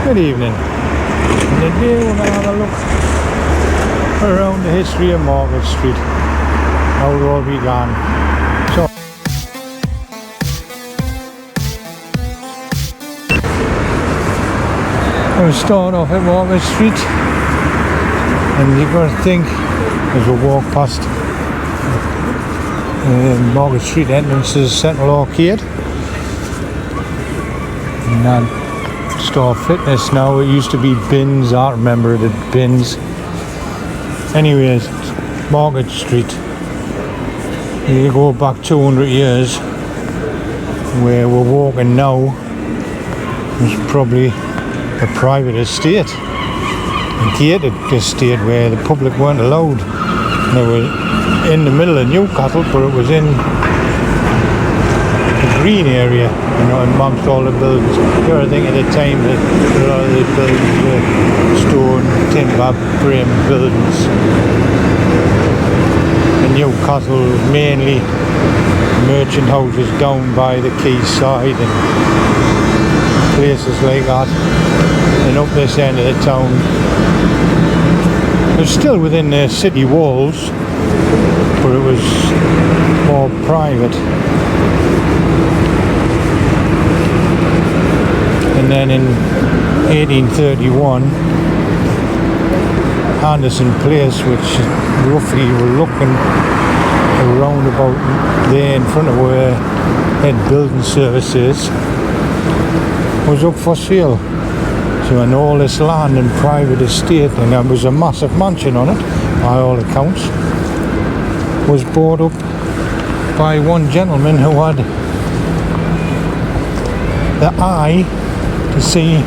Good evening. And today we're going to have a look around the history of Margaret Street, how it all began. So, we'll start off at Margaret Street, and you've got to think as we walk past Margaret Street entrances, Central Arcade, and then Star Fitness. Now it used to be Bins. I remember it at Bins. Anyways, Margaret Street, you go back 200 years, where we're walking now is probably a private estate, a gated estate where the public weren't allowed. And it was in the middle of Newcastle, but it was in the green area, you know, amongst all the buildings. You know, I think at the time that a lot of the buildings were stone, timber, frame buildings. In Newcastle, mainly merchant houses down by the quayside and places like that. And up this end of the town, it was still within the city walls, but it was more private. And then in 1831, Anderson Place, which roughly we're looking around about there in front of where Head Building Services, was up for sale. So, and all this land and private estate, and there was a massive mansion on it, by all accounts, was bought up by one gentleman who had the eye to see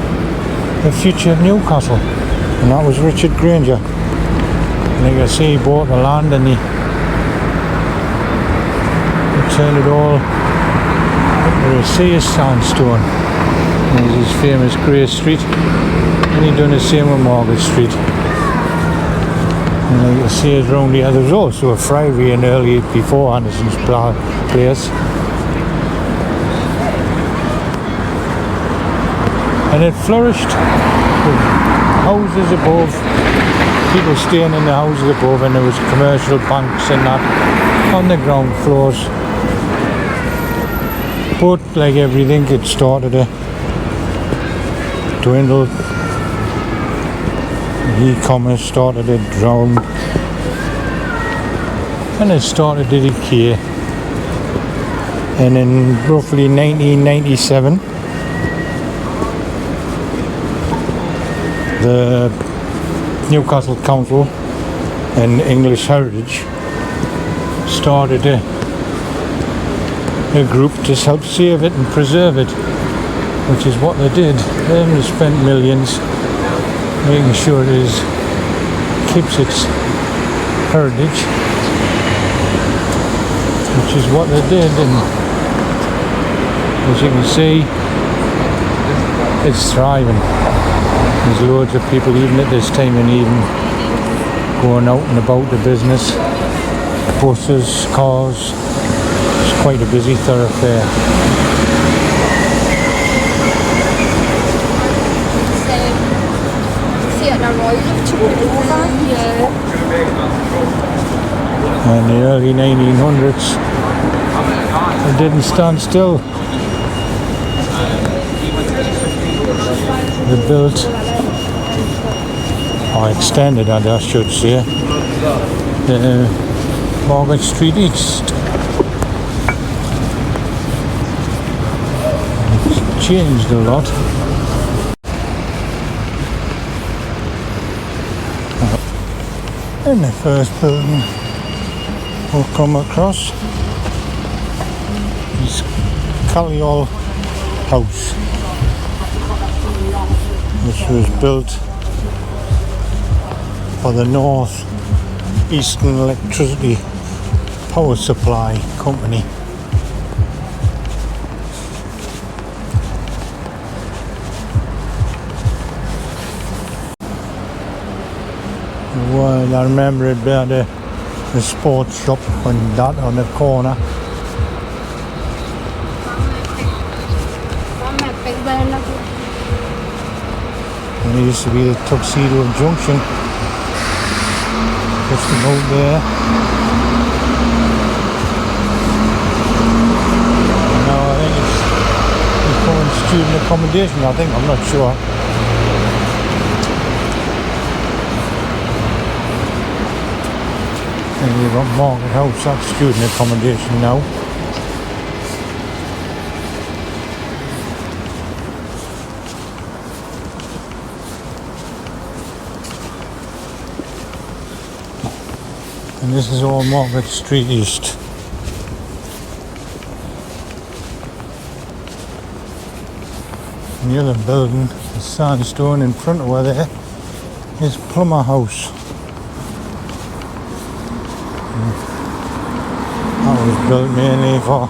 the future of Newcastle, and that was Richard Grainger. And you can see he bought the land and he turned it all into a sea of sandstone. And there's his famous Grey Street, and he done the same with Margaret Street. And you can see it round here. There was also a friary in early before Anderson's Place. And it flourished with houses above, people staying in the houses above, and there was commercial banks and that on the ground floors. But like everything, it started to dwindle. E-commerce started to drown, and it started to decay. And in roughly 1997, the Newcastle Council and English Heritage started a group to help save it and preserve it, which is what they did. They spent millions making sure it keeps its heritage, which is what they did. And as you can see, it's thriving. There's loads of people, even at this time and even going out and about the business. Buses, cars. It's quite a busy thoroughfare. In the early 1900s, it didn't stand still. They built, or extended, I should say, Margaret Street East. It's changed a lot. And the first building we'll come across is Callioll House, which was built for the North Eastern Electricity Power Supply Company. Well, I remember it being the sports shop and that on the corner. And there used to be the Tuxedo Junction just about there. Now I think it's becoming student accommodation, I think, I'm not sure. And you've got Market House, that's student accommodation now. And this is all Market Street East. And the other building, the sandstone in front of where there is Plumber House. That was built mainly for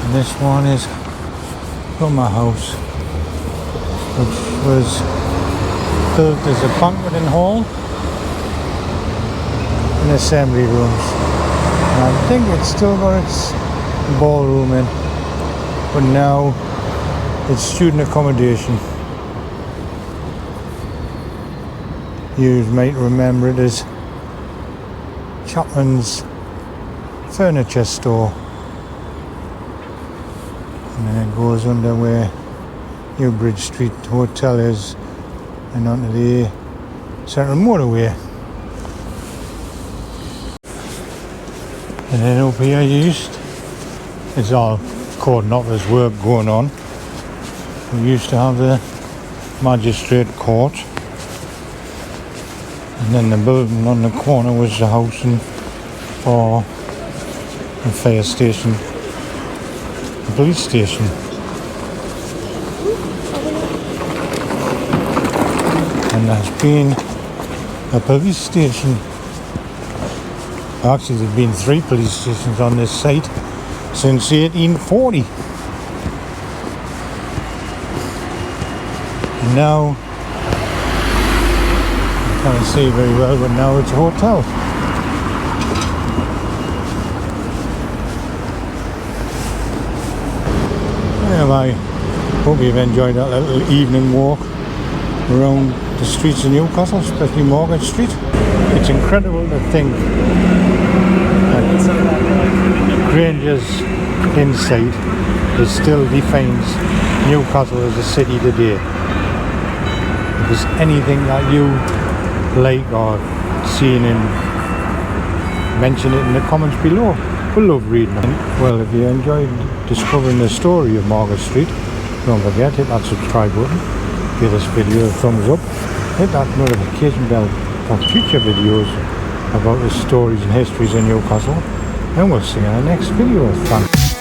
and this one is Plumber House, which was built as a banqueting hall and assembly rooms. And I think it's still got its ballroom in, but now it's student accommodation. You might remember it as Chapman's furniture store. And then it goes under where Newbridge Street Hotel is and onto the Central Motorway. And then over here it's all cordon office work going on. We used to have the magistrate court, and then the building on the corner was the housing for the fire station, the police station. And there's been a police station. Actually, there's been 3 police stations on this site since 1840. And now, I can't see very well, but now it's a hotel. Well, I hope you've enjoyed that little evening walk around the streets of Newcastle, especially Market Street. It's incredible to think that Granger's insight still defines Newcastle as a city today. If there's anything that you like or seen, and mention it in the comments below. We love reading them. Well, if you enjoyed discovering the story of Market Street, don't forget, hit that subscribe button, give this video a thumbs up, hit that notification bell for future videos about the stories and histories in Newcastle, and we'll see you in the next video. Thanks.